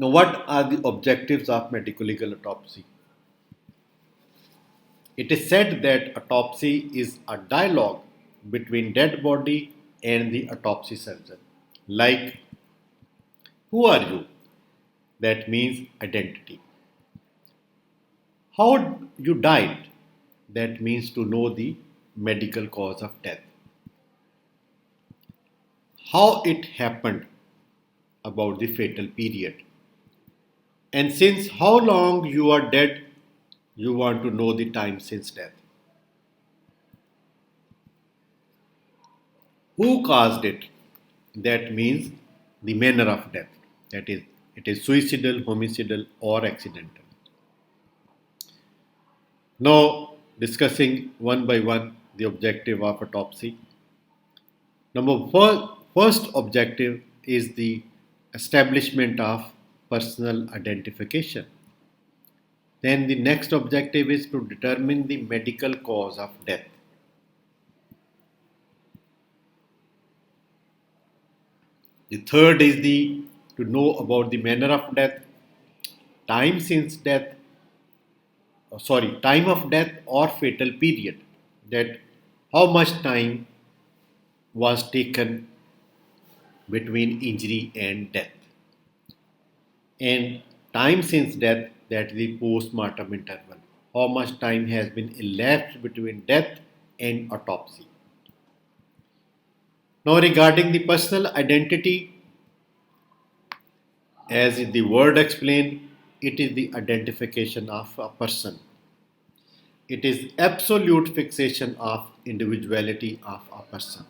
Now, what are the objectives of medico-legal autopsy? It is said that autopsy is a dialogue between dead body and the autopsy surgeon. Like, who are you? That means identity. How you died? That means to know the medical cause of death. How it happened? About the fatal period. And since how long you are dead, you want to know the time since death. Who caused it? That means the manner of death. That is, it is suicidal, homicidal, or accidental. Now, discussing one by one the objective of autopsy. First objective is the establishment of personal identification. Then the next objective is to determine the medical cause of death. The third is the to know about the manner of death, time since death, time of death or fatal period. That how much time was taken between injury and death, and time since death, that is the post-mortem interval. How much time has been elapsed between death and autopsy. Now, regarding the personal identity, as the word explains, it is the identification of a person. It is absolute fixation of individuality of a person.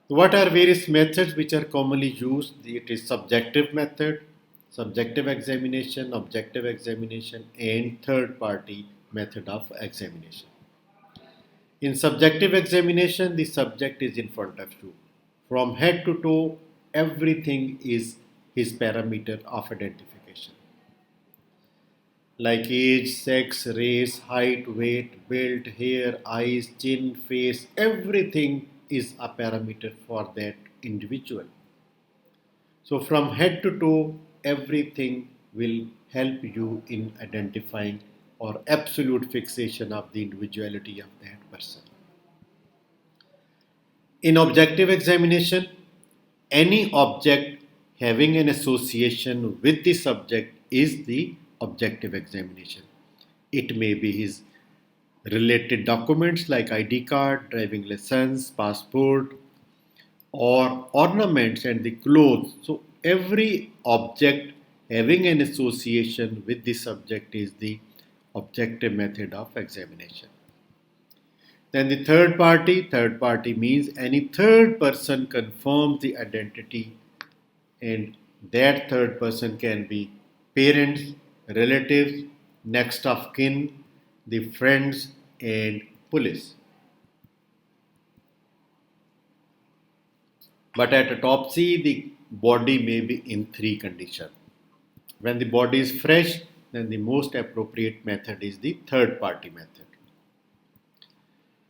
What are various methods which are commonly used? It is subjective method, subjective examination, objective examination, and third party method of examination. In subjective examination, the subject is in front of you. From head to toe, everything is his parameter of identification. Like age, sex, race, height, weight, build, hair, eyes, chin, face, everything is a parameter for that individual. So, from head to toe, everything will help you in identifying or absolute fixation of the individuality of that person. In objective examination, any object having an association with the subject is the objective examination. It may be his related documents like ID card, driving license, passport, or ornaments and the clothes. So, every object having an association with the subject is the objective method of examination. Then the third party means any third person confirms the identity, and that third person can be parents, relatives, next of kin, the friends, and police. But at autopsy, the body may be in three conditions. When the body is fresh, then the most appropriate method is the third party method.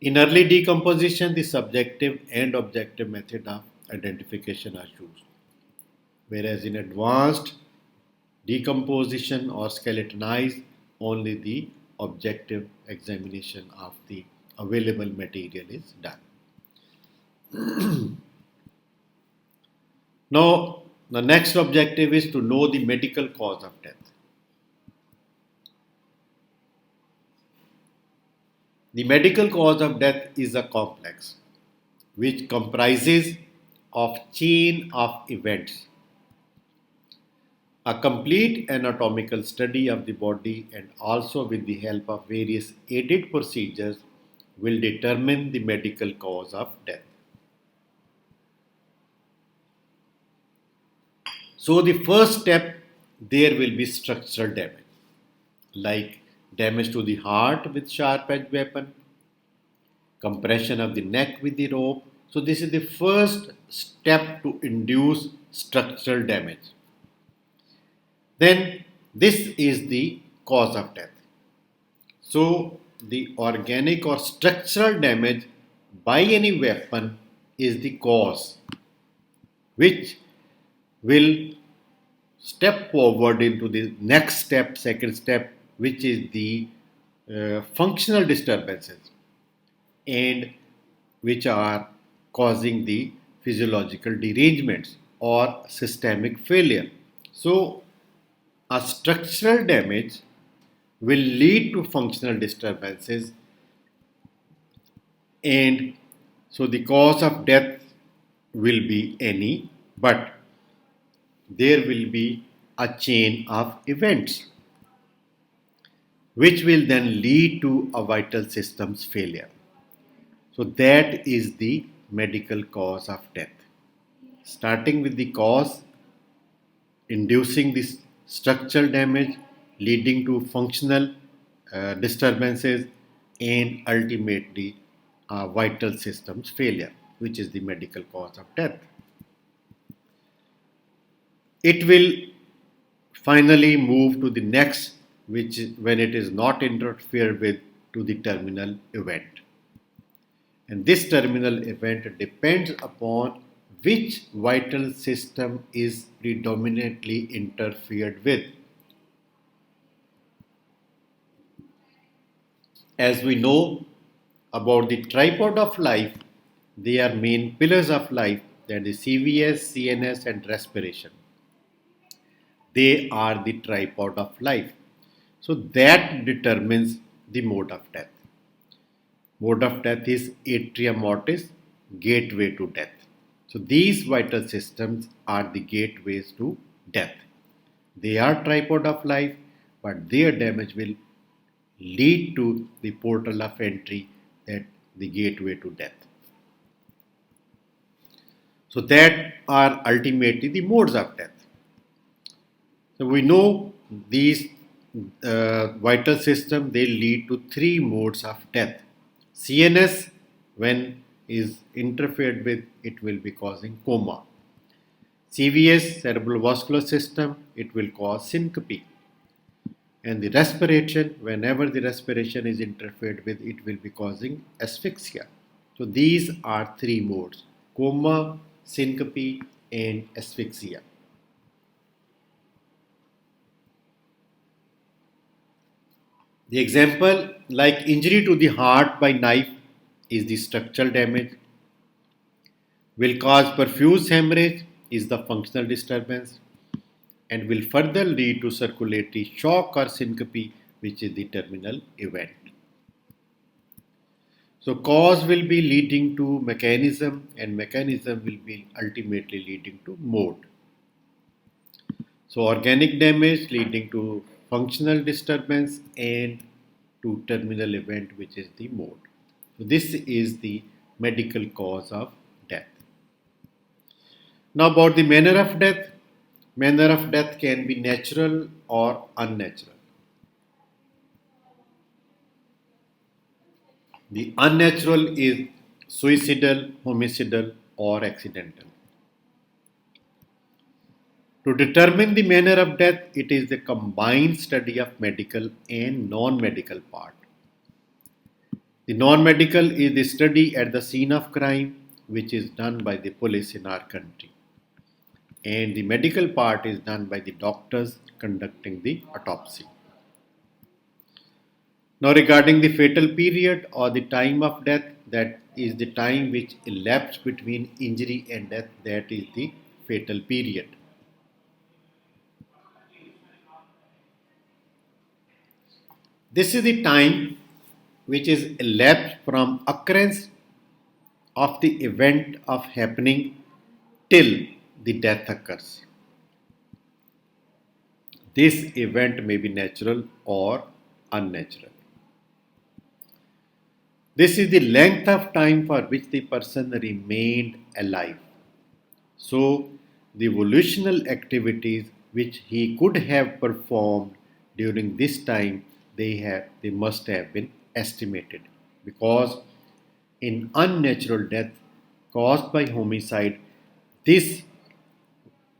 In early decomposition, the subjective and objective method of identification are used. Whereas in advanced decomposition or skeletonized, only the objective examination of the available material is done. Now, the next objective is to know the medical cause of death. The medical cause of death is a complex which comprises of chain of events. A complete anatomical study of the body and also with the help of various aided procedures will determine the medical cause of death. So the first step, there will be structural damage, like damage to the heart with sharp-edged weapon, compression of the neck with the rope. So this is the first step to induce structural damage. Then this is the cause of death. So the organic or structural damage by any weapon is the cause which will step forward into the next step, second step, which is the functional disturbances, and which are causing the physiological derangements or systemic failure. So, a structural damage will lead to functional disturbances, and so the cause of death will be any, but there will be a chain of events which will then lead to a vital systems failure. So that is the medical cause of death. Starting with the cause, inducing this structural damage, leading to functional disturbances, and ultimately vital systems failure, which is the medical cause of death. It will finally move to the next, which is when it is not interfered with, to the terminal event. And this terminal event depends upon which vital system is predominantly interfered with. As we know about the tripod of life, they are main pillars of life, that is CVS, CNS, and respiration. They are the tripod of life. So that determines the mode of death. Mode of death is atria mortis, gateway to death. So these vital systems are the gateways to death. They are tripod of life, but their damage will lead to the portal of entry, that the gateway to death. So that are ultimately the modes of death. So we know these vital system, they lead to three modes of death. CNS, when is interfered with, it will be causing coma. CVS, cerebral vascular system, it will cause syncope. And the respiration, whenever the respiration is interfered with, it will be causing asphyxia. So these are three modes: coma, syncope, and asphyxia. The example, like injury to the heart by knife, is the structural damage. Will cause profuse hemorrhage is the functional disturbance, and will further lead to circulatory shock or syncope, which is the terminal event. So cause will be leading to mechanism, and mechanism will be ultimately leading to mode. So organic damage leading to functional disturbance and to terminal event, which is the mode. So this is the medical cause of death. Now about the manner of death. Manner of death can be natural or unnatural. The unnatural is suicidal, homicidal, or accidental. To determine the manner of death, it is the combined study of medical and non-medical part. The non-medical is the study at the scene of crime, which is done by the police in our country. And the medical part is done by the doctors conducting the autopsy. Now regarding the fatal period or the time of death, that is the time which elapsed between injury and death, that is the fatal period. This is the time which is elapsed from occurrence of the event of happening till the death occurs. This event may be natural or unnatural. This is the length of time for which the person remained alive. So, the evolutional activities which he could have performed during this time, they must have been estimated, because in unnatural death caused by homicide, this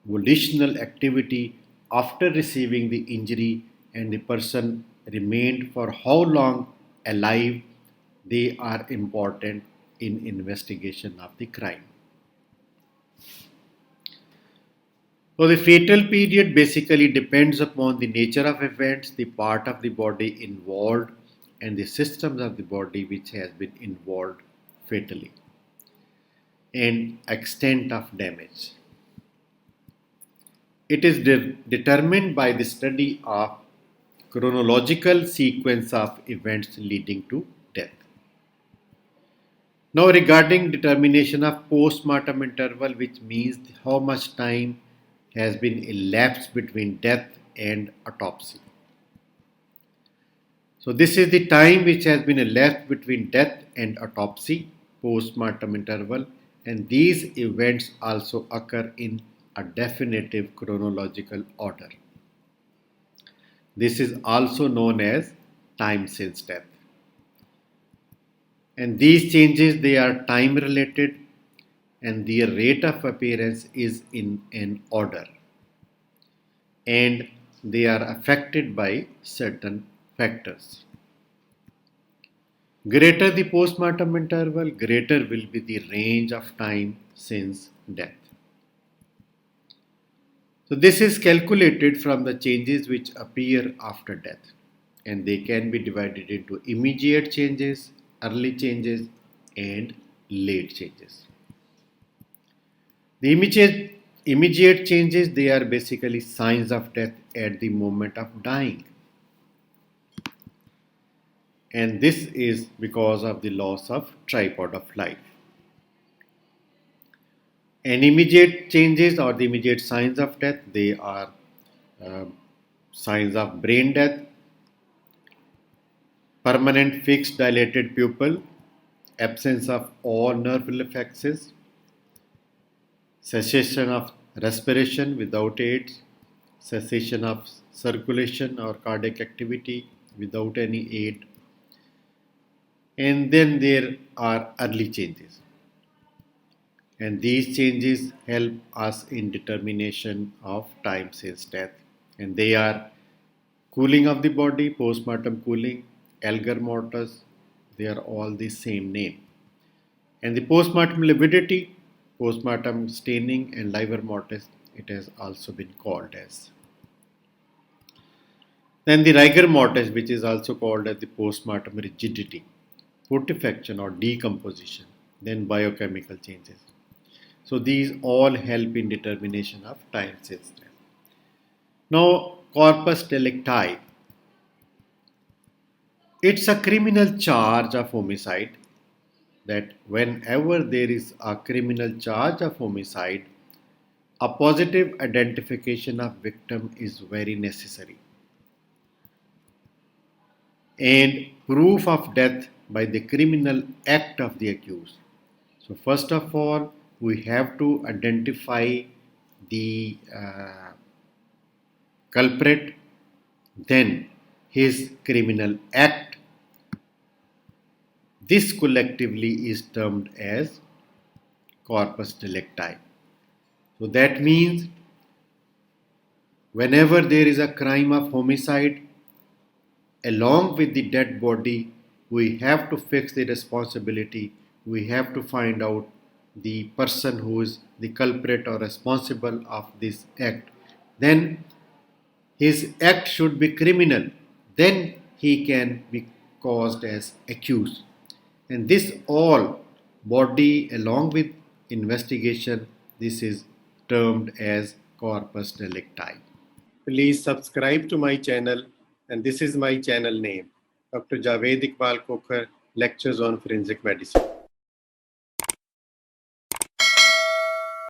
volitional activity after receiving the injury and the person remained for how long alive, they are important in investigation of the crime. So the fatal period basically depends upon the nature of events, the part of the body involved, and the systems of the body which has been involved fatally, and extent of damage. It is determined by the study of chronological sequence of events leading to death. Now, regarding determination of post-mortem interval, which means how much time has been elapsed between death and autopsy. So, this is the time which has been elapsed between death and autopsy, post-mortem interval, and these events also occur in a definitive chronological order. This is also known as time since death. And these changes, they are time related and their rate of appearance is in an order, and they are affected by certain factors. Greater the postmortem interval, greater will be the range of time since death. So this is calculated from the changes which appear after death, and they can be divided into immediate changes, early changes, and late changes. The immediate changes, they are basically signs of death at the moment of dying, and this is because of the loss of tripod of life. And immediate changes or the immediate signs of death, they are uh, signs of brain death, permanent fixed dilated pupil, absence of all nerve reflexes, cessation of respiration without aids, cessation of circulation or cardiac activity without any aid, and then there are early changes. And these changes help us in determination of time since death. And they are cooling of the body, postmortem cooling, alger mortis, they are all the same name. And the postmortem lividity, postmortem staining, and livor mortis, it has also been called as. Then the rigor mortis, which is also called as the postmortem rigidity, putrefaction or decomposition, then biochemical changes. So these all help in determination of time since death. Now, corpus delicti, it's a criminal charge of homicide, that whenever there is a criminal charge of homicide, a positive identification of victim is very necessary, and proof of death by the criminal act of the accused. So first of all, we have to identify the culprit, then his criminal act. This collectively is termed as corpus delicti. So that means whenever there is a crime of homicide, along with the dead body, we have to fix the responsibility. We have to find out the person who is the culprit or responsible of this act. Then his act should be criminal. Then he can be caused as accused. And this all body along with investigation, this is termed as corpus delicti. Please subscribe to my channel, and this is my channel name, Dr. Javed Iqbal Kokhar, Lectures on Forensic Medicine.